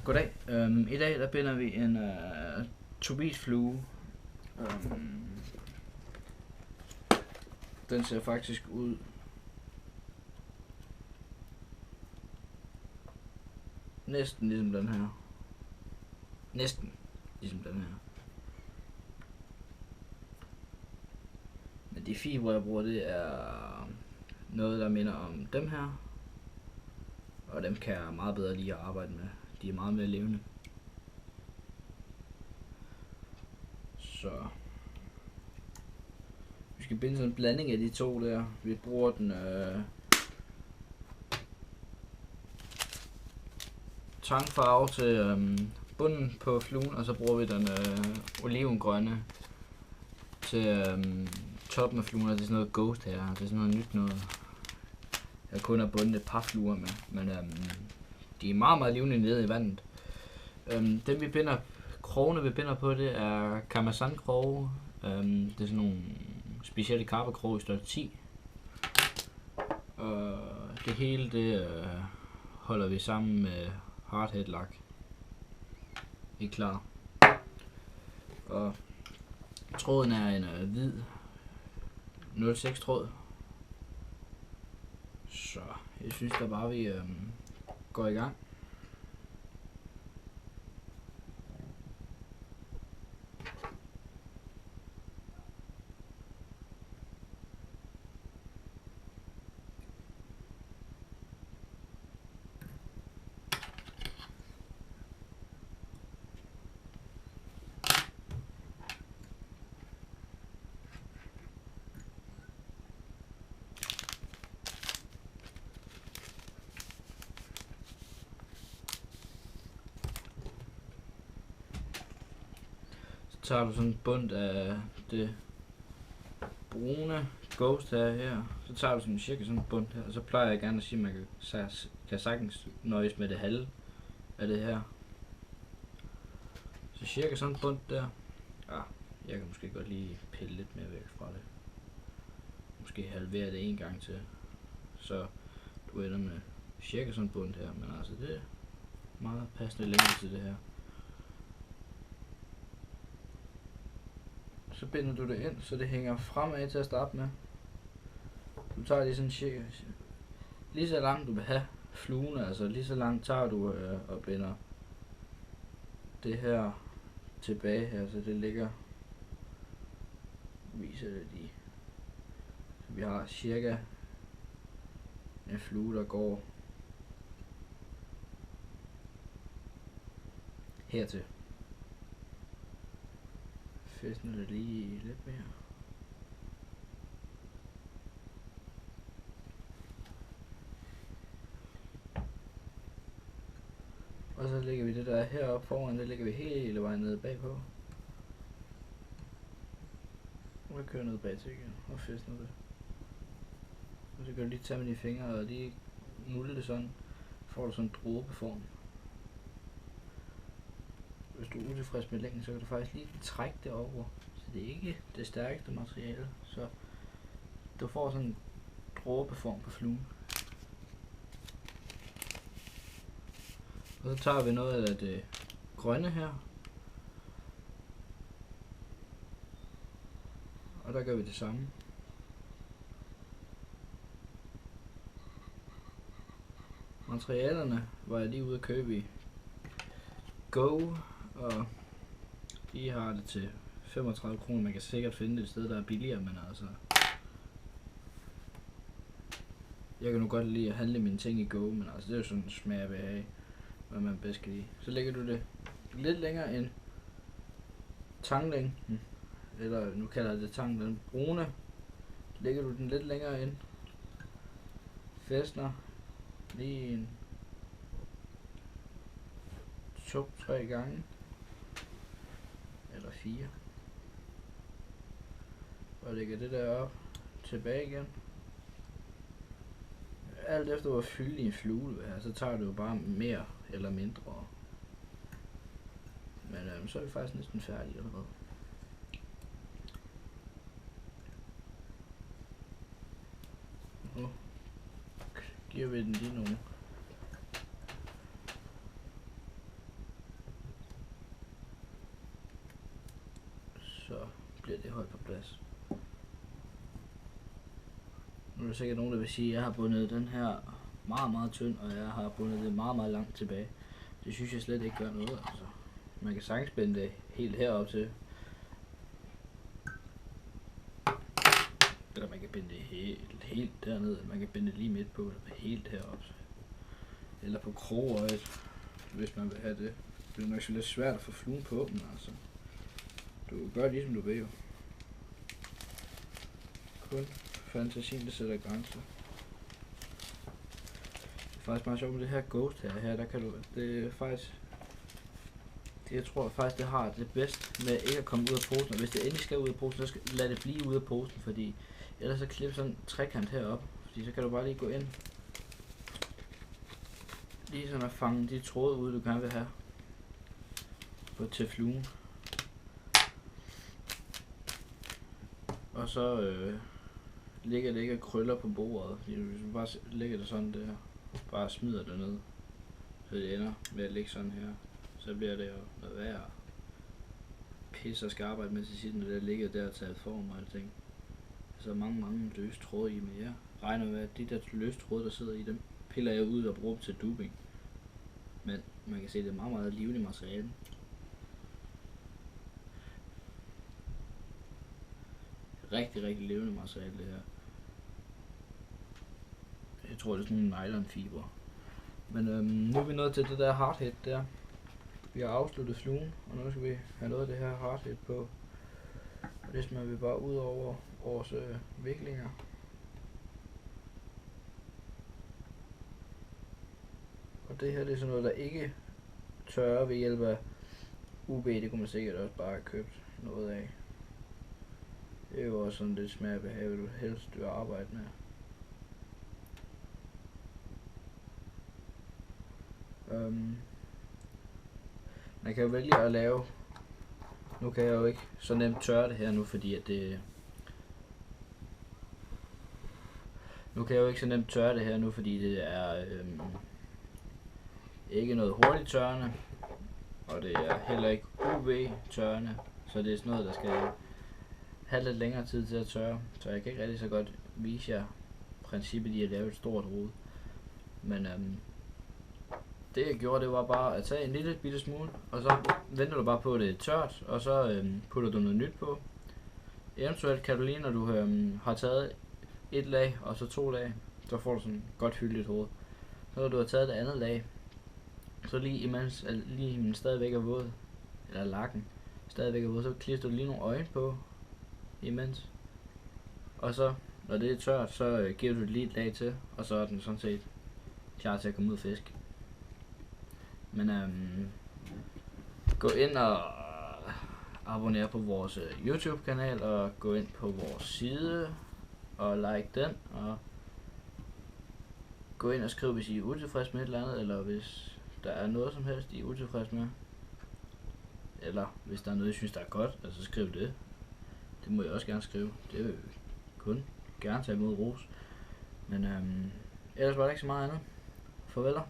Goddag. I dag der binder vi en turbidflue. Den ser faktisk ud næsten ligesom den her. Næsten ligesom den her. Men de fibre jeg bruger, det er noget der minder om dem her. Og dem kan jeg meget bedre lide at arbejde med. De er meget mere levende. Så vi skal binde sådan en blanding af de to der. Vi bruger den tangfarve til bunden på fluen, og så bruger vi den olivengrønne til toppen af fluen. Det er sådan noget ghost her. Det er sådan noget nyt noget. Jeg kun har bundet et par fluer med, men de er meget, meget levende nede i vandet. Dem vi binder, krogene vi binder på, det er Kamasan kroge. Det er sådan nogle specielle karpekroge i størrelse 10. Og det hele det holder vi sammen med hardhead lak. Det er klar. Og tråden er en hvid 06 tråd. Så jeg synes da bare vi går i gang. Så tager du sådan en bund af det brune ghost her, så tager du sådan cirka sådan en bund her, og så plejer jeg gerne at sige, at man kan sagtens nøjes med det halve af det her. Så cirka sådan en bund der. Jeg kan måske godt lige pille lidt mere væk fra det. Måske halvere det en gang til, så du ender med cirka sådan en bund her, men altså det er meget passende længde til det her. Så binder du det ind, så det hænger fremad til at starte med. Du tager lige sådan cirka lige så langt du vil have fluen, altså lige så langt tager du og binder det her tilbage her, så det ligger, viser det lige. Så vi har cirka en flue der går hertil. Fæstner det lige lidt mere. Og så lægger vi det der heroppe foran, det lægger vi hele vejen nede bagpå. Og vi kører ned bag til igen og fæstner det. Og så kan du lige tage med dine fingre og lige nulle det sådan, får du sådan en dråbeform. Hvis du er utilfreds med længden, så kan du faktisk lige trække det over. Så det er ikke det stærkeste materiale, så du får sådan en dråbeform på fluen. Og så tager vi noget af det grønne her. Og der gør vi det samme. Materialerne var jeg lige ude at købe i Go, og de har det til 35 kroner. Man kan sikkert finde det et sted der er billigere, men altså jeg kan nu godt lide at handle mine ting i Go, men altså det er jo sådan en smag ved af, hvad man bedst kan lide. Så lægger du det lidt længere end tanglængden, eller nu kalder jeg det tang, den brune. Lægger du den lidt længere ind, fæstner lige en 2-3 gange eller 4 og lægger det der op, tilbage igen. Alt efter hvor fyldig en flue du er, så tager du jo bare mere eller mindre. Men så er vi faktisk næsten færdige allerede. Nu giver vi den lige nogle holdt på plads. Nu er der sikkert nogen, der vil sige, at jeg har bundet den her meget tynd, og jeg har bundet det meget langt tilbage. Det synes jeg slet ikke gør noget, altså. Man kan sagtens binde det helt herop til. Eller man kan binde det helt derned, eller man kan binde det lige midt på, eller helt herop. Eller på krogøjet, hvis man vil have det. Det er nok lidt svært at få fluen på dem, altså. Du gør ligesom du vil jo. Kun fantasien, der sætter grænser. Det er faktisk meget sjovt med det her ghost her, der kan du, det er faktisk, jeg tror faktisk det har det bedst med ikke at komme ud af posen, og hvis det endelig skal ud af posen, så skal lad det blive ude af posen, fordi ellers så klip sådan en trekant herop, fordi så kan du bare lige gå ind, lige sådan at fange de tråde ud, du gerne vil have til fluen. Og så ligger det ikke og krøller på bordet, fordi hvis du bare lægger det sådan der, bare smider det ned, så det ender med at ligge sådan her, så bliver det jo noget værre pisse og skal arbejde med til sidst, når det ligger der og taget form og alting. Så mange løse tråde i, men jeg regner med, at de der løse tråde, der sidder i dem, piller jeg ud og bruger dem til dubing. Men man kan se, at det er meget livligt materiale. Rigtig levende materiale det her. Jeg tror det er sådan en nylonfiber. Men nu er vi nået til det der hardhead der. Vi har afsluttet fluen, og nu skal vi have noget af det her hardhead på. Og det smager vi bare ud over vores viklinger. Og det her det er sådan noget der ikke tørrer ved hjælp af UV, det kunne man sikkert også bare have købt noget af. Det er jo også sådan lidt smag og behag, du helst vil arbejde med. Man kan jo vælge at lave, nu kan jeg jo ikke så nemt tørre det her nu, fordi at det, er ikke noget hurtigt tørrende, og det er heller ikke UV tørrende, så det er sådan noget der skal have lidt længere tid til at tørre, så jeg kan ikke rigtig så godt vise jer princippet i at lave et stort rod. Men det jeg gjorde, det var bare at tage en lille bitte smule, og så venter du bare på at det er tørt, og så putter du noget nyt på. Eventuelt kan du lige, når du har taget et lag, og så 2 lag, så får du sådan et godt hyldigt hoved. Så når du har taget det andet lag, så lige imens limen stadigvæk er våd, eller lakken stadigvæk er våd, så klistrer du lige nogle øjne på imens. Og så, når det er tørt, så giver du det lige et lag til, og så er den sådan set klar til at komme ud og fiske. Men gå ind og abonner på vores YouTube kanal, og gå ind på vores side og like den, og gå ind og skriv hvis I er utilfreds med et eller andet, eller hvis der er noget som helst I er utilfreds med, eller hvis der er noget I synes der er godt, så skriv det. Det må jeg også gerne skrive, det vil kun gerne tage imod ros. Men ellers var der ikke så meget andet. Farveler.